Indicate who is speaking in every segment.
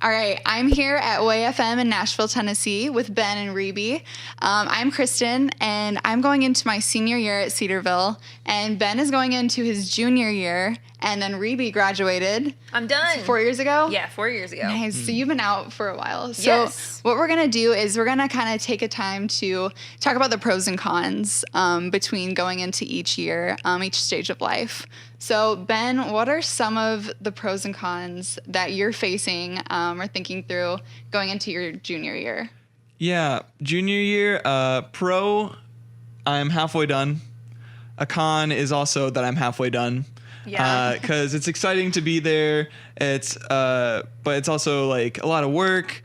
Speaker 1: All right, I'm here at Way FM in Nashville, Tennessee with Ben and Rebe. I'm Kristen, and I'm going into my senior year at Cedarville, and Ben is going into his junior year, and then Rebe graduated.
Speaker 2: I'm done.
Speaker 1: 4 years ago?
Speaker 2: Yeah, 4 years ago.
Speaker 1: Nice. So you've been out for a while. So
Speaker 2: Yes.
Speaker 1: what we're going to do is we're going to kind of take a time to talk about the pros and cons between going into each year, each stage of life. So, Ben, what are some of the pros and cons that you're facing or thinking through going into your junior year?
Speaker 3: Yeah, junior year, pro, I'm halfway done. A con is also that I'm halfway done.
Speaker 2: Yeah.
Speaker 3: Because it's exciting to be there. But it's also like a lot of work.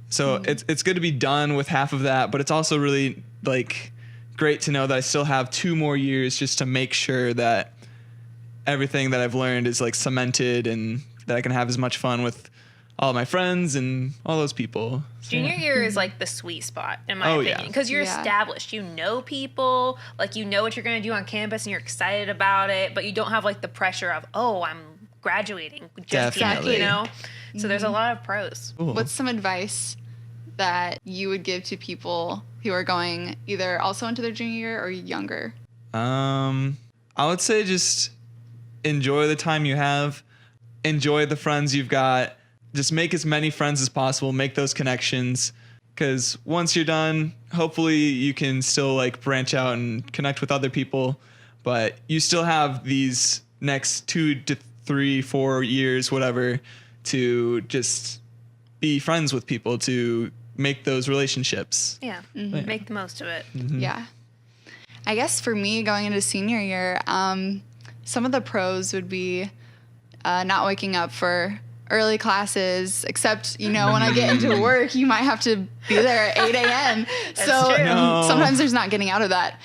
Speaker 3: So it's good to be done with half of that. But it's also really like great to know that I still have 2 more years just to make sure that everything that I've learned is like cemented and that I can have as much fun with all my friends and all those people. So,
Speaker 2: Junior year is like the sweet spot, in my opinion, because you're established. You know people, like you know what you're going to do on campus and you're excited about it, but you don't have like the pressure of, oh, I'm graduating just yet, you know? So there's a lot of pros.
Speaker 3: Cool.
Speaker 1: What's some advice that you would give to people who are going either also into their junior year or younger?
Speaker 3: I would say just enjoy the time you have, enjoy the friends you've got, just make as many friends as possible, make those connections, because once you're done, hopefully you can still like branch out and connect with other people, but you still have these next 2 to 3, 4 years, whatever, to just be friends with people, to make those relationships.
Speaker 2: Yeah, make the most of it.
Speaker 1: Yeah. I guess for me going into senior year, some of the pros would be not waking up for early classes, except, you know, when I get into work, you might have to be there at 8 a.m. So
Speaker 2: true.
Speaker 3: No.
Speaker 1: sometimes there's not getting out of that.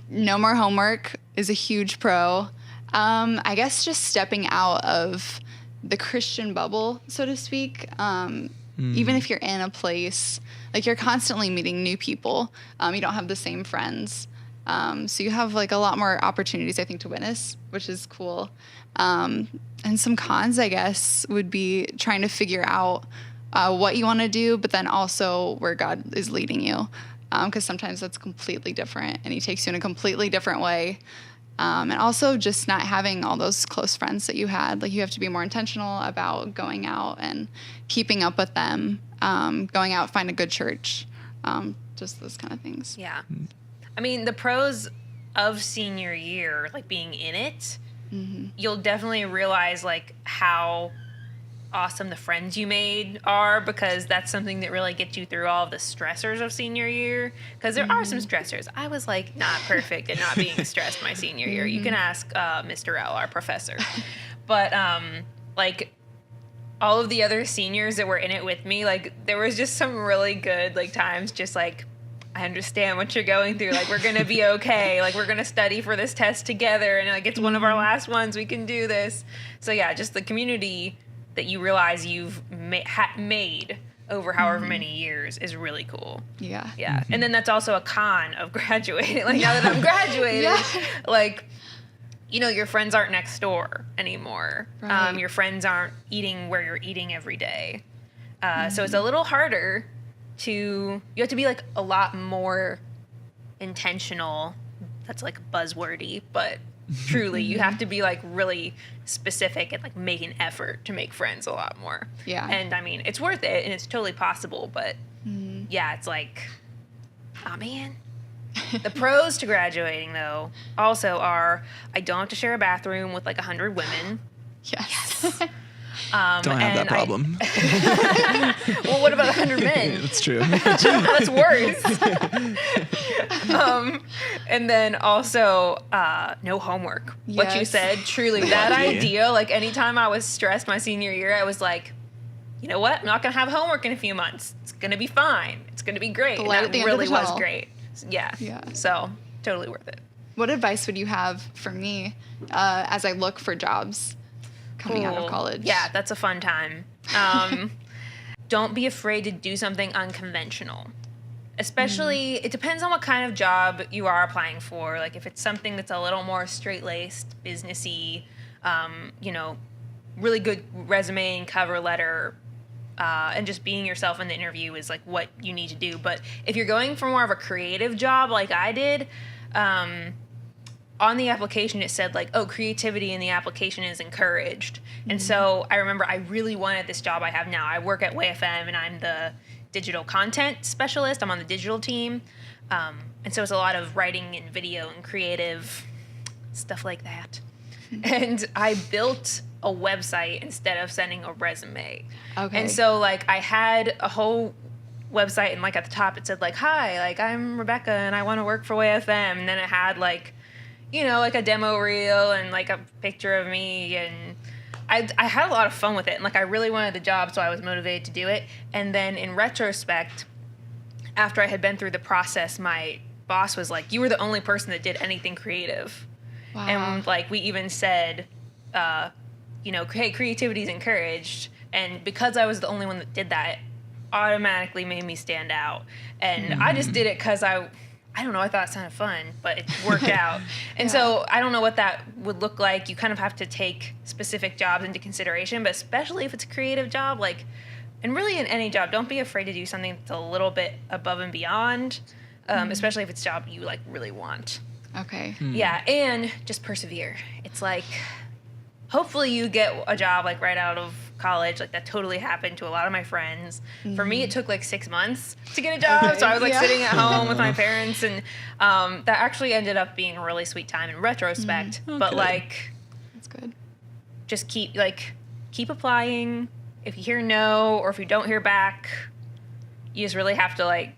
Speaker 1: No more homework is a huge pro. I guess just stepping out of the Christian bubble, so to speak. Even if you're in a place, like you're constantly meeting new people. You don't have the same friends. So you have like a lot more opportunities, I think, to witness, which is cool. And some cons, I guess, would be trying to figure out what you want to do, but then also where God is leading you. Because sometimes that's completely different and he takes you in a completely different way. And also just not having all those close friends that you had. Like you have to be more intentional about going out and keeping up with them, going out, find a good church, just those kind of things.
Speaker 2: Yeah. I mean, the pros of senior year, like being in it, you'll definitely realize like how awesome the friends you made are, because that's something that really gets you through all of the stressors of senior year, because there are some stressors. I was like not perfect at not being stressed my senior year. You can ask Mr. L, our professor. But like all of the other seniors that were in it with me, like there was just some really good like times just like, I understand what you're going through. Like, we're going to be okay. Like, we're going to study for this test together. And, like, it's one of our last ones. We can do this. So, yeah, just the community that you realize you've made over however many years is really cool.
Speaker 1: Yeah.
Speaker 2: Yeah. And then that's also a con of graduating. Like, now that I'm graduated, like, you know, your friends aren't next door anymore.
Speaker 1: Right.
Speaker 2: Your friends aren't eating where you're eating every day. So it's a little harder you have to be like a lot more intentional. That's like buzzwordy, but truly you have to be like really specific and like make an effort to make friends a lot more.
Speaker 1: Yeah.
Speaker 2: And I mean, it's worth it and it's totally possible, but yeah, it's like, oh man. The pros to graduating though also are I don't have to share a bathroom with like 100 women.
Speaker 1: Yes.
Speaker 3: Don't have that problem.
Speaker 2: Well, what about 100 men?
Speaker 3: That's true.
Speaker 2: That's worse. And then also, no homework. What you
Speaker 1: Yes.
Speaker 2: said, truly, that
Speaker 3: Lucky.
Speaker 2: idea, like anytime I was stressed my senior year, I was like, you know what? I'm not going to have homework in a few months. It's going to be fine. It's going to be great.
Speaker 1: The
Speaker 2: And
Speaker 1: light at the
Speaker 2: that
Speaker 1: end of the
Speaker 2: really was
Speaker 1: tunnel.
Speaker 2: great. Yeah.
Speaker 1: Yeah.
Speaker 2: So, totally worth it.
Speaker 1: What advice would you have for me as I look for jobs coming out of
Speaker 2: Cool.
Speaker 1: college?
Speaker 2: Yeah, that's a fun time. Don't be afraid to do something unconventional. Especially, it depends on what kind of job you are applying for. Like, if it's something that's a little more straight-laced, businessy, you know, really good resume and cover letter, and just being yourself in the interview is like what you need to do. But if you're going for more of a creative job like I did, on the application it said like, oh, creativity in the application is encouraged. And so I remember I really wanted this job I have now. I work at WayFM and I'm the digital content specialist. I'm on the digital team. And so it's a lot of writing and video and creative stuff like that. And I built a website instead of sending a resume.
Speaker 1: Okay.
Speaker 2: And so like I had a whole website and like at the top it said like, hi, like I'm Rebecca and I want to work for WayFM. And then it had like, you know, like a demo reel and like a picture of me, and I had a lot of fun with it. And like I really wanted the job, so I was motivated to do it. And then in retrospect, after I had been through the process, my boss was like, you were the only person that did anything creative.
Speaker 1: Wow.
Speaker 2: And like we even said, you know, hey, creativity is encouraged. And because I was the only one that did that, it automatically made me stand out. And I just did it because I don't know, I thought it sounded fun, but it worked out. And so I don't know what that would look like. You kind of have to take specific jobs into consideration, but especially if it's a creative job, like, and really in any job, don't be afraid to do something that's a little bit above and beyond, especially if it's a job you like really want.
Speaker 1: Okay.
Speaker 2: Yeah, and just persevere. It's like, hopefully you get a job like right out of college. Like that totally happened to a lot of my friends. For me, it took like 6 months to get a job.
Speaker 1: Okay.
Speaker 2: So I was like sitting at home with my parents, and that actually ended up being a really sweet time in retrospect. But like,
Speaker 1: That's good.
Speaker 2: just keep applying. If you hear no, or if you don't hear back, you just really have to like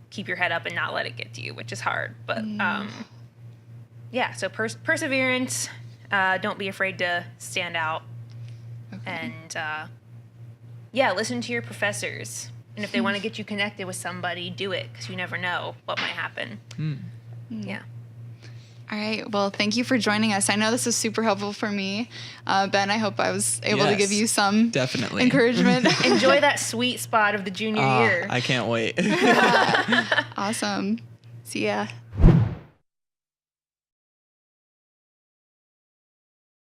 Speaker 2: keep your head up and not let it get to you, which is hard. But yeah, so perseverance. Don't be afraid to stand out.
Speaker 1: Okay.
Speaker 2: And yeah, listen to your professors. And if they want to get you connected with somebody, do it, because you never know what might happen. Yeah.
Speaker 1: All right. Well, thank you for joining us. I know this was super helpful for me. Ben, I hope I was able to give you some
Speaker 3: definitely
Speaker 1: encouragement.
Speaker 2: Enjoy that sweet spot of the junior year.
Speaker 3: I can't wait.
Speaker 1: Awesome. See ya.